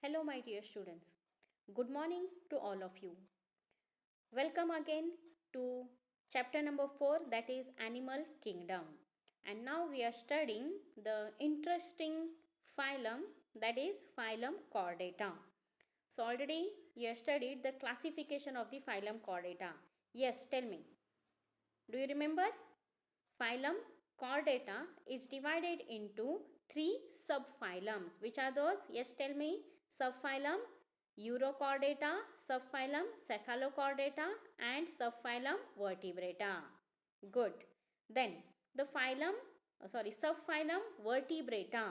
Hello, my dear students. Good morning to all of you. Welcome again to chapter number 4, that is Animal Kingdom. And now we are studying the interesting phylum, that is phylum Chordata. So, already you have studied the classification of the phylum Chordata. Yes, tell me. Do you remember? Phylum Chordata is divided into three subphylums. Which are those? Yes, tell me. Subphylum Urochordata, subphylum Cephalochordata, and subphylum Vertebrata. Good. Then the subphylum Vertebrata.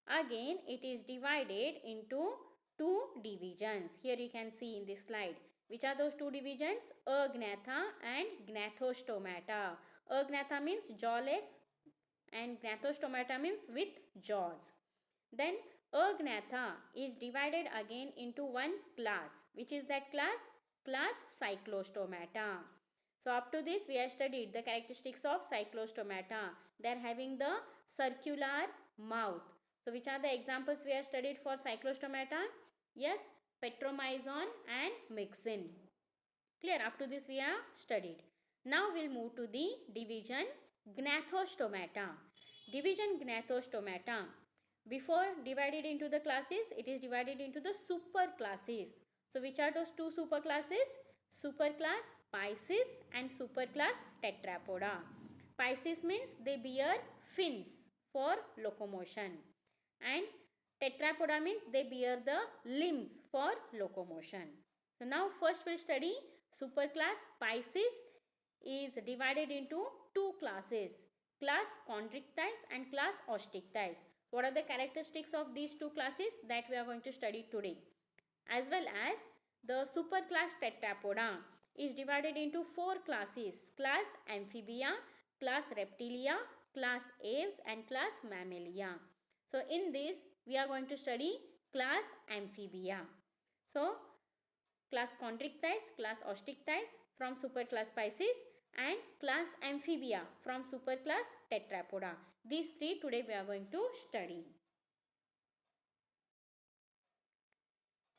Again, it is divided into two divisions. Here you can see in this slide. Which are those two divisions? Agnatha and Gnathostomata. Agnatha means jawless and Gnathostomata means with jaws. Then Agnatha is divided again into one class. Which is that class? Class Cyclostomata. So up to this we have studied the characteristics of Cyclostomata. They are having the circular mouth. So which are the examples we have studied for Cyclostomata? Yes, Petromyzon and Myxin. Clear? Up to this we have studied. Now we'll move to the division Gnathostomata. Division Gnathostomata. Before divided into the classes, it is divided into the super classes. So which are those two super classes? Superclass Pisces and superclass Tetrapoda. Pisces means they bear fins for locomotion, and Tetrapoda means they bear the limbs for locomotion. So now first we'll study superclass Pisces is divided into two classes, class Chondrichthyes and class Osteichthyes. What are the characteristics of these two classes that we are going to study today? As well as the superclass Tetrapoda is divided into four classes, class Amphibia, class Reptilia, class Aves and class Mammalia. So in this we are going to study class Amphibia. So class Chondrichthyes, class Osteichthyes from superclass Pisces, and class Amphibia from superclass Tetrapoda. These three today we are going to study.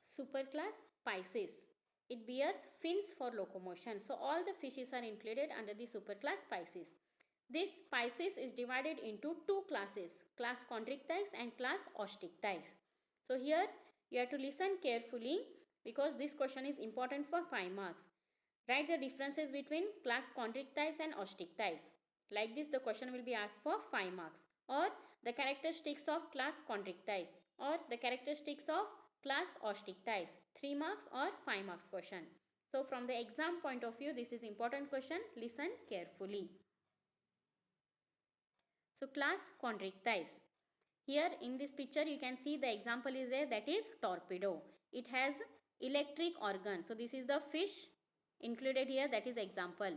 Superclass Pisces. It bears fins for locomotion. So all the fishes are included under the superclass Pisces. This Pisces is divided into two classes, class Chondrichthyes and class Osteichthyes. So here you have to listen carefully because this question is important for 5 marks. Write the differences between class Chondrichthyes and Osteichthyes. Like this the question will be asked for 5 marks. Or the characteristics of class Chondrichthyes or the characteristics of class Osteichthyes. 3 marks or 5 marks question. So from the exam point of view, this is important question. Listen carefully. So class Chondrichthyes. Here in this picture you can see the example is there, that is torpedo. It has electric organ. So this is the fish included here, that is example.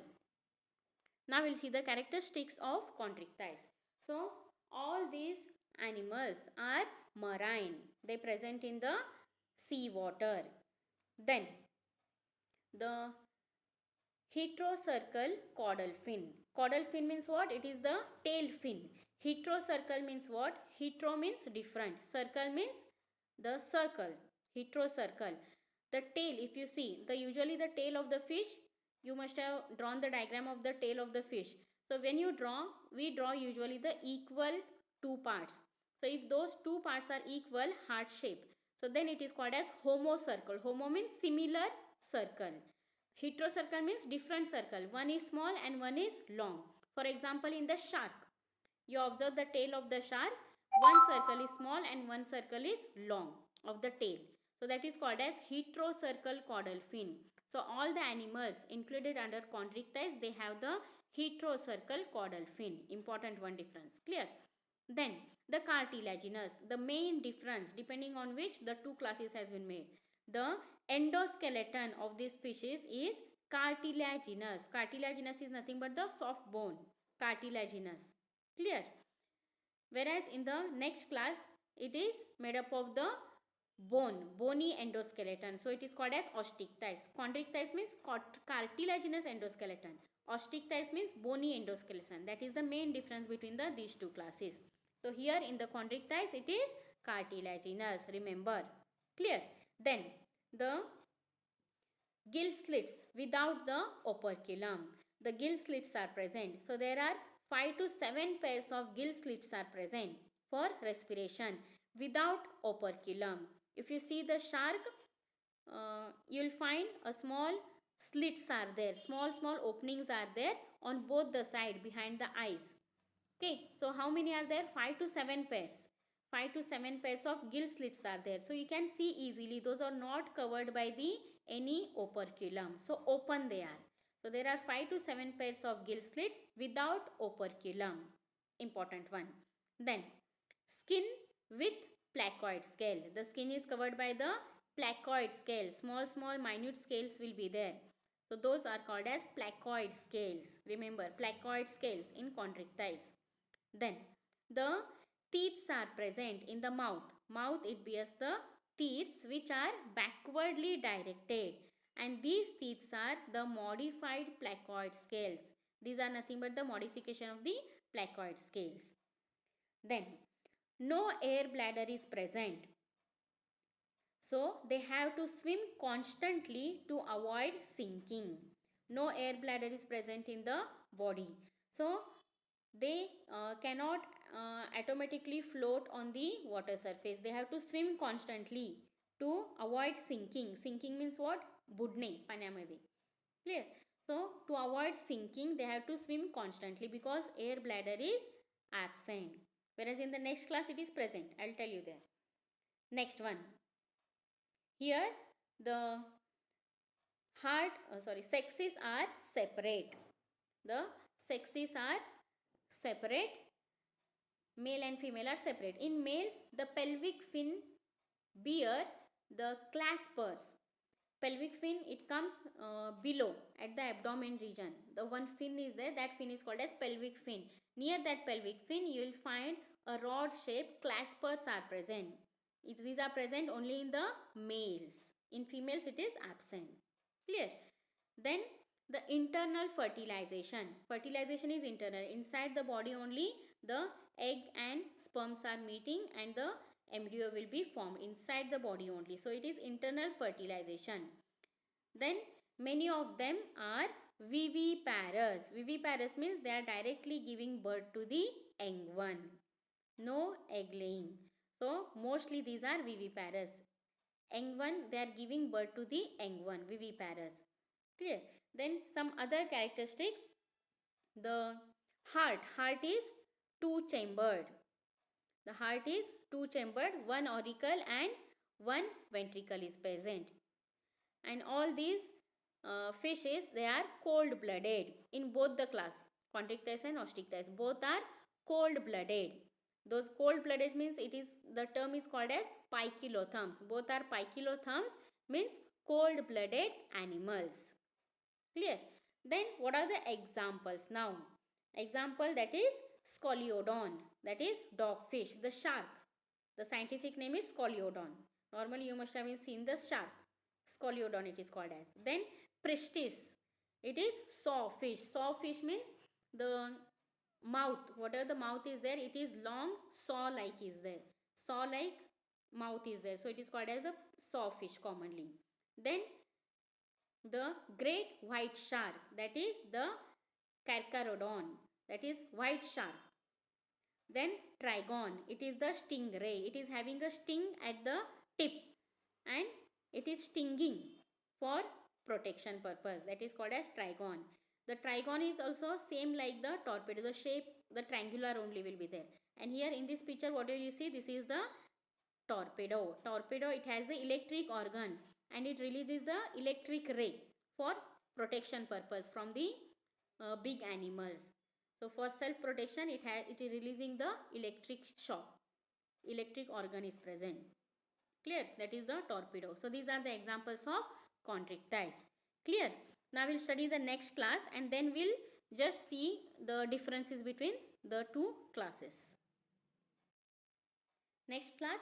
Now we'll see the characteristics of Chondrichthyes. So all these animals are marine. They present in the sea water. Then the heterocercal caudal fin. Caudal fin means what? It is the tail fin. Heterocercal means what? Hetero means different. Circle means the circle. Heterocercal. The tail, if you see, usually the tail of the fish, you must have drawn the diagram of the tail of the fish. So when you draw, we draw usually the equal two parts. So if those two parts are equal, heart shape, so then it is called as homocircle. Homo means similar circle. Heterocercal means different circle. One is small and one is long. For example, in the shark, you observe the tail of the shark. One circle is small and one circle is long of the tail. So that is called as heterocercal caudal fin. So all the animals included under Chondrichthyes, they have the heterocercal caudal fin. Important one difference. Clear? Then the cartilaginous. The main difference depending on which the two classes has been made. The endoskeleton of these fishes is cartilaginous. Cartilaginous is nothing but the soft bone. Cartilaginous. Clear? Whereas in the next class, it is made up of the bony endoskeleton. So it is called as Osteichthyes. Chondrichthyes means cartilaginous endoskeleton. Osteichthyes means bony endoskeleton. That is the main difference between these two classes. So here in the Chondrichthyes, it is cartilaginous. Remember. Clear? Then the gill slits without the operculum. The gill slits are present. So there are 5 to 7 pairs of gill slits are present for respiration without operculum. If you see the shark, you will find a small slits are there. Small openings are there on both the side behind the eyes. Okay, so how many are there? 5 to 7 pairs. 5 to 7 pairs of gill slits are there. So you can see easily those are not covered by the any operculum. So open they are. So there are 5 to 7 pairs of gill slits without operculum. Important one. Then skin with placoid scale. The skin is covered by the placoid scale. Small minute scales will be there. So those are called as placoid scales. Remember, placoid scales in chondrichthyes. Then the teeth are present in the mouth. Mouth, it bears the teeth which are backwardly directed, and these teeth are the modified placoid scales. These are nothing but the modification of the placoid scales. Then no air bladder is present. So they have to swim constantly to avoid sinking. No air bladder is present in the body. So they cannot automatically float on the water surface. They have to swim constantly to avoid sinking. Sinking means what? Budne पाण्यामध्ये. Clear? So to avoid sinking, they have to swim constantly because air bladder is absent. Whereas in the next class it is present. I'll tell you there. Next one. Here the sexes are separate. The sexes are separate. Male and female are separate. In males, the pelvic fin bear the claspers. Pelvic fin, it comes below at the abdomen region. The one fin is there, that fin is called as pelvic fin. Near that pelvic fin, you will find a rod shaped claspers are present. These are present only in the males. In females, it is absent. Clear? Then the internal fertilization. Fertilization is internal. Inside the body only the egg and sperms are meeting and the embryo will be formed inside the body only. So it is internal fertilization. Then many of them are viviparous. Viviparous means they are directly giving birth to the young one. No egg laying. So mostly these are viviparous. Young one, they are giving birth to the young one, viviparous. Clear? Then some other characteristics. The heart is two-chambered. The heart is two-chambered, one auricle and one ventricle is present. And all these fishes, they are cold-blooded in both the class. Chondrichthyes and osteichthyes, both are cold-blooded. Those cold-blooded means the term is called as poikilotherms. Both are poikilotherms, means cold-blooded animals. Clear? Then what are the examples now? Example, that is Scoliodon, that is dogfish, the shark. The scientific name is Scoliodon. Normally you must have seen the shark. Scoliodon it is called as. Then Pristis, it is sawfish. Sawfish means the mouth, whatever the mouth is there, it is long, saw-like is there. Saw-like mouth is there. So it is called as a sawfish commonly. Then the great white shark, that is the Carcharodon, that is white shark. Then Trigon, it is the stingray. It is having a sting at the tip and it is stinging for protection purpose. That is called as Trigon. The Trigon is also same like the torpedo. The shape, the triangular only will be there. And here in this picture, what do you see? This is the torpedo. Torpedo, it has the electric organ and it releases the electric ray for protection purpose from the big animals. So for self protection, it is releasing the electric shock. Electric organ is present. Clear? That is the torpedo. So these are the examples of chondrichthyes. Clear? Now we'll study the next class and then we'll just see the differences between the two classes. Next class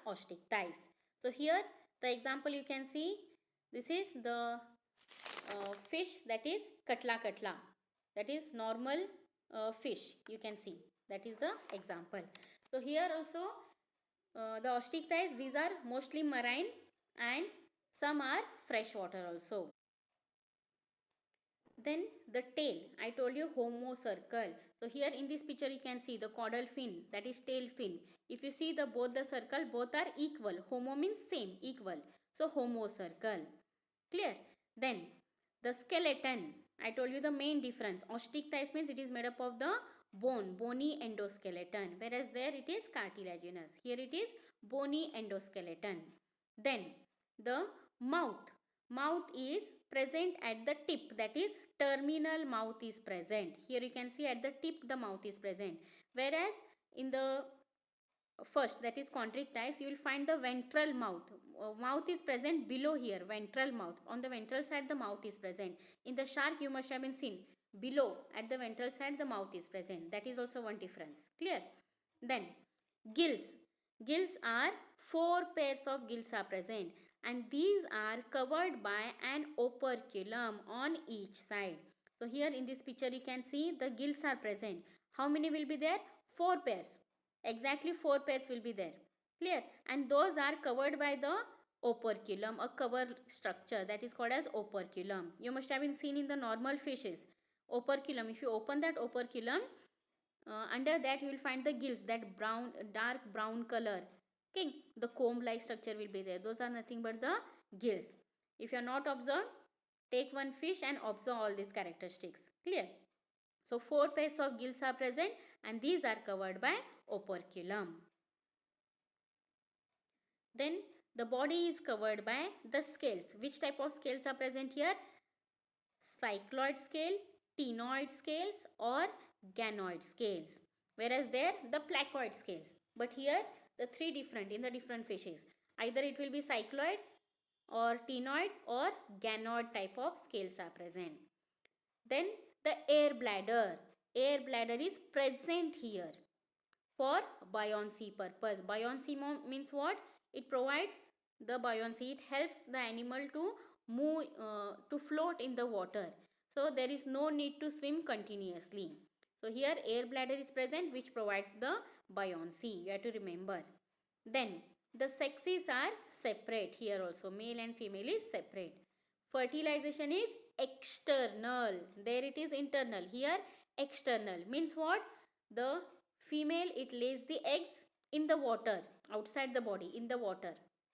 osteichthyes. So here the example you can see, this is the fish, that is katla, that is normal fish, you can see, that is the example. So here also the osteichthyes, these are mostly marine and some are freshwater also. Then the tail, I told you homocircle. So here in this picture you can see the caudal fin, that is tail fin. If you see the both the circle, both are equal. Homo means same, equal. So homocircle. Clear? Then the skeleton, I told you the main difference. Osteichthyes means it is made up of the bone, bony endoskeleton, whereas there it is cartilaginous. Here it is bony endoskeleton. Then the mouth. Mouth is present at the tip, that is terminal mouth is present. Here you can see at the tip the mouth is present. Whereas in the first, that is chondrichthyes, you will find the ventral mouth. Mouth is present below here, ventral mouth. On the ventral side the mouth is present. In the shark you must have been seen, below at the ventral side the mouth is present. That is also one difference. Clear? Then gills. Gills are 4 pairs of gills are present, and these are covered by an operculum on each side. So here in this picture you can see the gills are present. How many will be there? 4 pairs. Exactly 4 pairs will be there. Clear? And those are covered by the operculum, a cover structure that is called as operculum. You must have been seen in the normal fishes. Operculum, if you open that operculum, under that you will find the gills, that brown, dark brown color. Okay, the comb like structure will be there. Those are nothing but the gills. If you are not observed, take one fish and observe all these characteristics. Clear? So 4 pairs of gills are present and these are covered by operculum. Then the body is covered by the scales. Which type of scales are present here? Cycloid scale, ctenoid scales or ganoid scales. Whereas there the placoid scales. But here the 3 different in the different fishes. Either it will be cycloid or ctenoid or ganoid type of scales are present. Then the air bladder. Air bladder is present here for buoyancy purpose. Buoyancy means what? It provides the buoyancy. It helps the animal to move, to float in the water. So there is no need to swim continuously. So here air bladder is present, which provides the buoyancy. You have to remember. Then the sexes are separate here also. Male and female is separate. Fertilization is external. There it is internal. Here external means what? The female, it lays the eggs in the water, outside the body, in the water.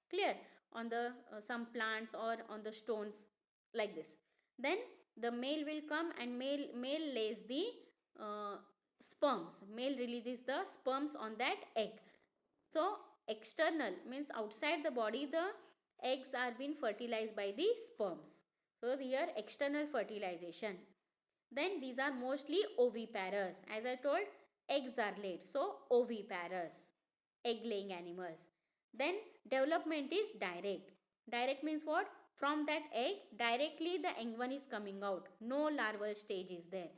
Clear? On the some plants or on the stones, like this. Then the male will come and male lays the sperms. Male releases the sperms on that egg. So external means outside the body, the eggs are being fertilized by the sperms. So here external fertilization. Then these are mostly oviparous. As I told, eggs are laid. So oviparous, egg laying animals. Then development is direct. Direct means what? From that egg directly the young one is coming out. No larval stage is there.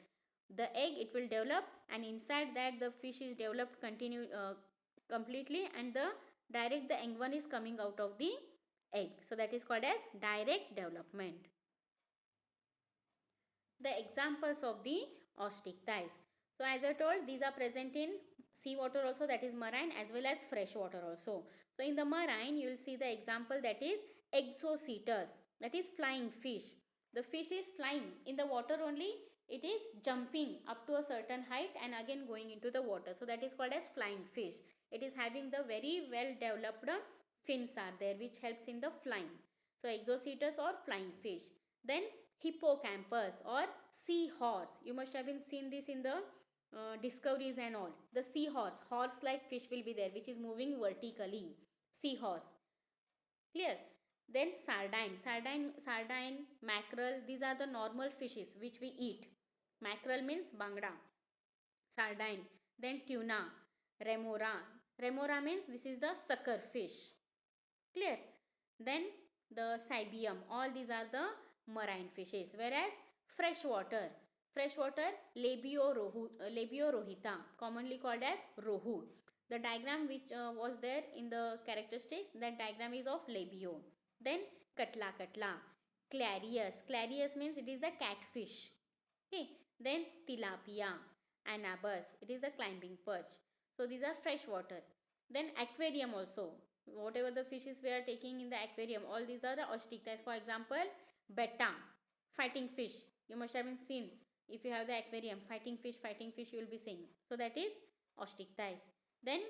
The egg, it will develop, and inside that the fish is developed completely, and the young one is coming out of the egg. So that is called as direct development. The examples of the osteichthyes. So as I told, these are present in seawater also, that is marine, as well as freshwater also. So in the marine you will see the example, that is Exocetus, that is flying fish. The fish is flying in the water only. It is jumping up to a certain height and again going into the water. So that is called as flying fish. It is having the very well developed fins are there, which helps in the flying. So Exocetus or flying fish. Then hippocampus or seahorse. You must have been seen this in the discoveries and all. The seahorse, horse like fish will be there, which is moving vertically. Seahorse. Clear? Then sardine, mackerel, these are the normal fishes which we eat. Mackerel means bangda. Sardine. Then tuna, remora. Remora means this is the sucker fish. Clear? Then the cybium. All these are the marine fishes. Whereas freshwater, Labiorhohita, commonly called as rohu. The diagram which was there in the characteristics, that diagram is of labio. Then katla, clarius means it is the catfish. Okay. Then tilapia, anabas, it is a climbing perch. So these are freshwater. Then aquarium also. Whatever the fishes we are taking in the aquarium, all these are the osteichthyes. For example, betta, fighting fish. You must have been seen. If you have the aquarium, fighting fish, you will be seeing. So that is osteichthyes. Then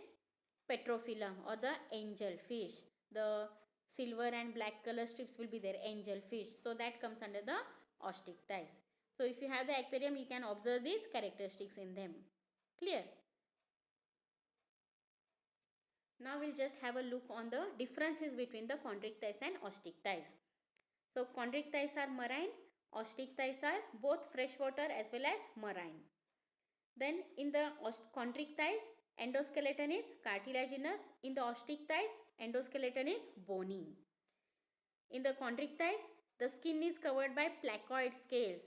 petrophyllum or the angel fish. The silver and black color strips will be there, angel fish. So that comes under the osteichthyes. So if you have the aquarium, you can observe these characteristics in them. Clear? Now we'll just have a look on the differences between the chondrichthyes and osteichthyes. So chondrichthyes are marine, osteichthyes are both freshwater as well as marine. Then in the chondrichthyes, endoskeleton is cartilaginous. In the osteichthyes, endoskeleton is bony. In the chondrichthyes, the skin is covered by placoid scales,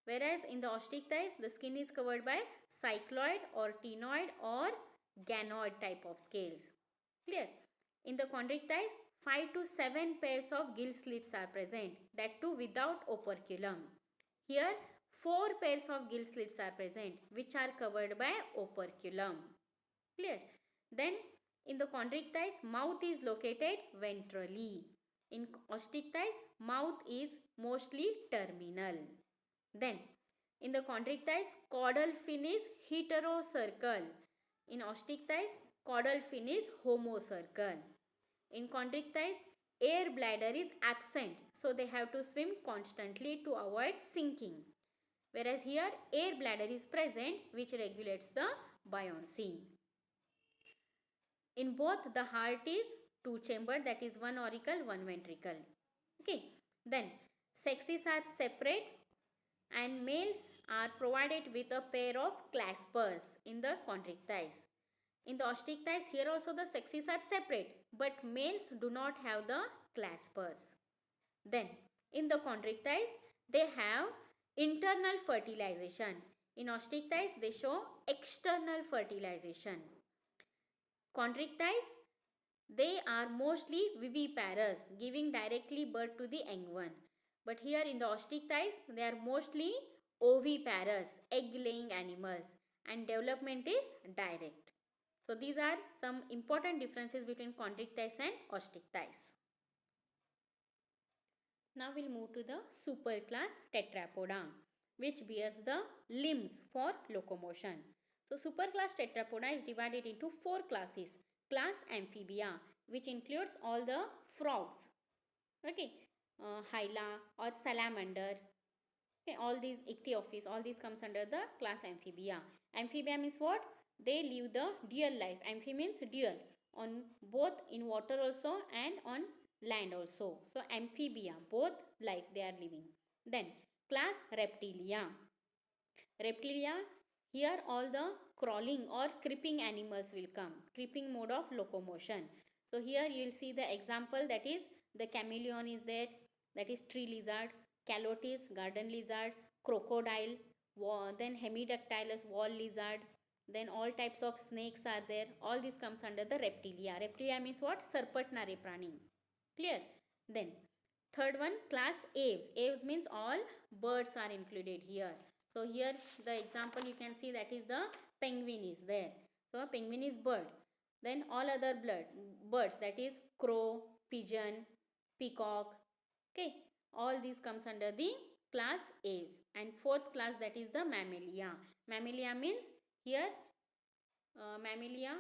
whereas in the osteichthyes, the skin is covered by cycloid or ctenoid or ganoid type of scales. Clear? In the chondrichthyes, 5 to 7 pairs of gill slits are present, that too without operculum. Here, 4 pairs of gill slits are present, which are covered by operculum. Clear? Then, in the chondrichthyes, mouth is located ventrally. In osteichthyes, mouth is mostly terminal. Then, in the chondrichthyes, caudal fin is heterocircle. In osteichthyes, caudal fin is homocircle. In chondrichthyes, air bladder is absent, so they have to swim constantly to avoid sinking. Whereas here, air bladder is present, which regulates the buoyancy. In both, the heart is two-chambered, that is one auricle, one ventricle. Okay. Then, sexes are separate and males are provided with a pair of claspers in the chondrichthyes. In the osteichthyes, here also the sexes are separate, but males do not have the claspers. Then, in the chondrichthyes, they have internal fertilization. In osteichthyes, they show external fertilization. Chondrichthyes, they are mostly viviparous, giving directly birth to the young one. But here in the osteichthyes, they are mostly oviparous, egg-laying animals, and development is direct. So these are some important differences between chondrichthyes and osteichthyes. Now we'll move to the superclass Tetrapoda, which bears the limbs for locomotion. So superclass Tetrapoda is divided into 4 classes. Class Amphibia, which includes all the frogs, okay, hyla or salamander, okay, all these ichthyophis, all these comes under the class Amphibia. Amphibia means what? They live the dual life. Amphi means dual, on both in water also and on land also. So amphibia, both life they are living. Then class Reptilia. Reptilia, here all the crawling or creeping animals will come. Creeping mode of locomotion. So here you will see the example, that is the chameleon is there, that is tree lizard, calotis, garden lizard, crocodile, then hemidactylus, wall lizard, then all types of snakes are there. All this comes under the reptilia. Reptilia means what? Sarpatnari prani. Clear? Then third one, class aves. Aves means all birds are included here. So here the example you can see, that is the penguin is there. So penguin is bird. Then all other birds, that is crow, pigeon, peacock. Okay, all these comes under the class aves. And fourth class, that is the mammalia. Mammalia means here mammalia,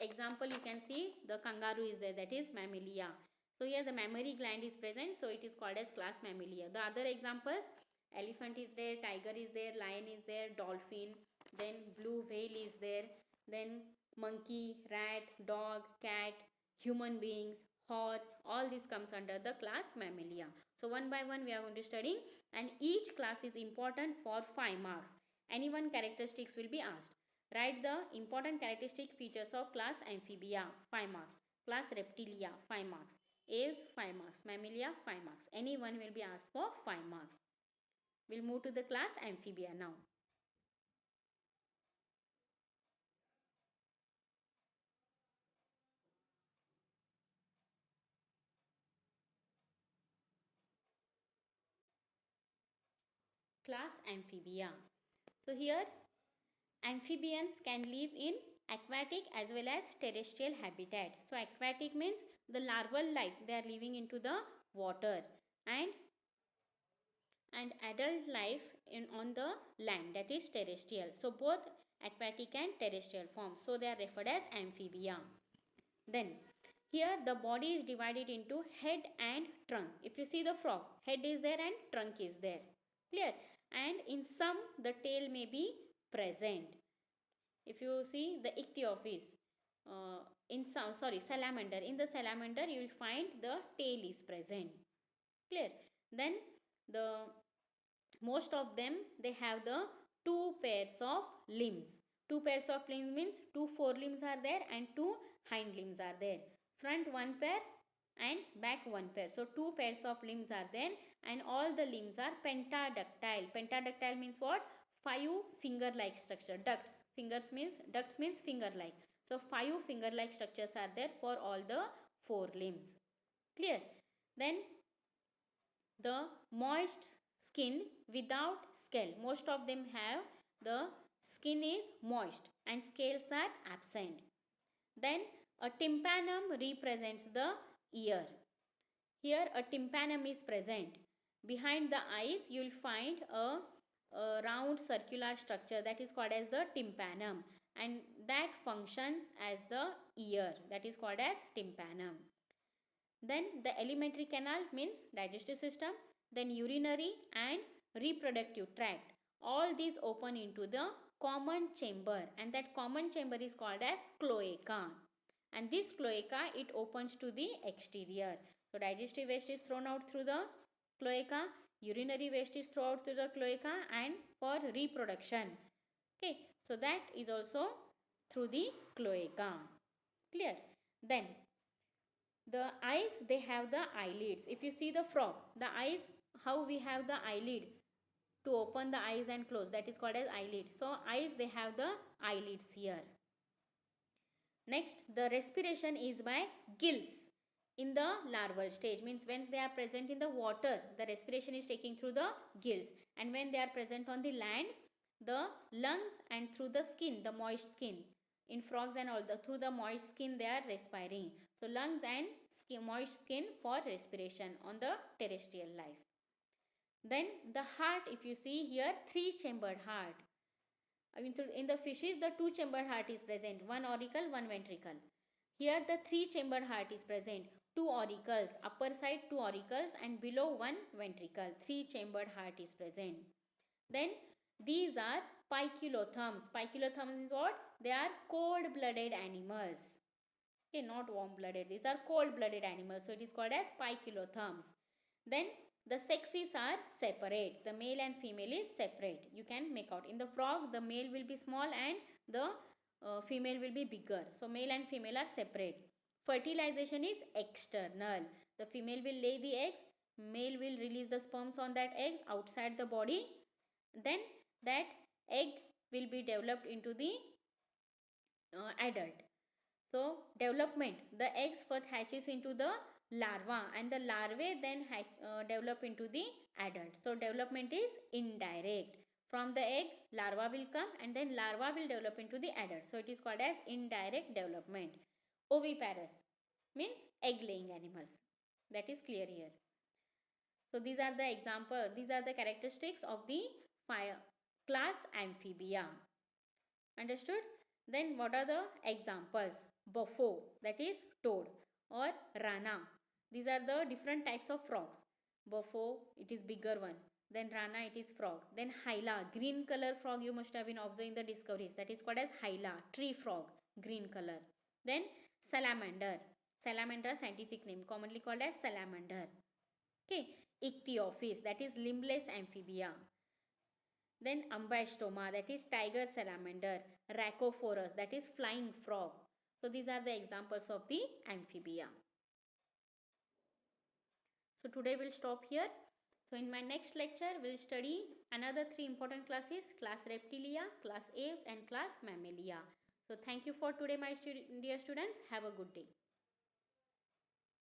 example you can see the kangaroo is there, that is mammalia. So here the mammary gland is present, so it is called as class mammalia. The other examples, elephant is there, tiger is there, lion is there, dolphin, then blue whale is there, then monkey, rat, dog, cat, human beings, horse, all this comes under the class mammalia. So one by one we are going to study, and each class is important for 5 marks. Any one characteristics will be asked. Write the important characteristic features of class Amphibia, 5 marks. Class Reptilia, 5 marks. Aves, 5 marks. Mammalia, 5 marks. Any one will be asked for 5 marks. We'll move to the class Amphibia now. Class Amphibia. So here amphibians can live in aquatic as well as terrestrial habitat. So aquatic means the larval life, they are living into the water, and adult life on the land, that is terrestrial. So both aquatic and terrestrial forms, so they are referred as amphibia. Then here the body is divided into head and trunk. If you see the frog, head is there and trunk is there, clear, and in some the tail may be present. If you see the ichthyophis, in some, salamander, in the salamander you will find the tail is present, clear. Then the most of them, they have the two pairs of limbs. Two pairs of limbs means two forelimbs are there and two hind limbs are there. Front one pair and back one pair. So two pairs of limbs are there, and all the limbs are pentadactyl. Pentadactyl means what? Five finger like structure. Ducts means finger like. So five finger like structures are there for all the four limbs, clear. Then the moist skin without scale, most of them have the skin is moist and scales are absent. Then a tympanum represents the ear. Here a tympanum is present. Behind the eyes you will find a round circular structure that is called as the tympanum, and that functions as the ear, that is called as tympanum. Then the alimentary canal means digestive system, then urinary and reproductive tract. All these open into the common chamber, and that common chamber is called as cloaca. And this cloaca, it opens to the exterior. So digestive waste is thrown out through the cloaca, urinary waste is thrown out through the cloaca, and for reproduction, okay, so that is also through the cloaca, clear. Then the eyes, they have the eyelids. If you see the frog, the eyes, how we have the eyelid to open the eyes and close, that is called as eyelid. So eyes, they have the eyelids here. Next, the respiration is by gills in the larval stage, means when they are present in the water, the respiration is taking through the gills, and when they are present on the land, the lungs, and through the skin, the moist skin. In frogs and all, through the moist skin they are respiring. So lungs and moist skin for respiration on the terrestrial life. Then the heart, if you see here, three-chambered heart. In the fishes, the two-chambered heart is present, one auricle, one ventricle. Here the three-chambered heart is present, two auricles, upper side two auricles, and below one ventricle. Three-chambered heart is present. Then these are poikilotherms. Poikilotherms is what? They are cold-blooded animals. Okay, not warm-blooded. These are cold-blooded animals. So it is called as poikilotherms. Then the sexes are separate. The male and female is separate. You can make out. In the frog, the male will be small and the female will be bigger. So male and female are separate. Fertilization is external. The female will lay the eggs. Male will release the sperms on that eggs outside the body. Then that egg will be developed into the adult. So development, the eggs first hatches into the larva, and the larvae then develop into the adult. So development is indirect. From the egg, larva will come, and then larva will develop into the adult. So it is called as indirect development. Oviparous means egg laying animals. That is clear here. So these are the example, these are the characteristics of the class Amphibia. Understood? Then what are the examples? Buffo, that is toad, or rana. These are the different types of frogs. Buffo, it is bigger one. Then rana, it is frog. Then hyla, green color frog, you must have been observing the discoveries. That is called as hyla, tree frog, green color. Then salamander. Salamander, scientific name, commonly called as salamander. Okay. Ichthyophis, that is limbless amphibia. Then ambystoma, that is tiger salamander. Rhacophorus, that is flying frog. So these are the examples of the amphibia. So today we'll stop here. So in my next lecture, we'll study another 3 important classes: class Reptilia, class Aves, and class Mammalia. So thank you for today, my dear students. Have a good day.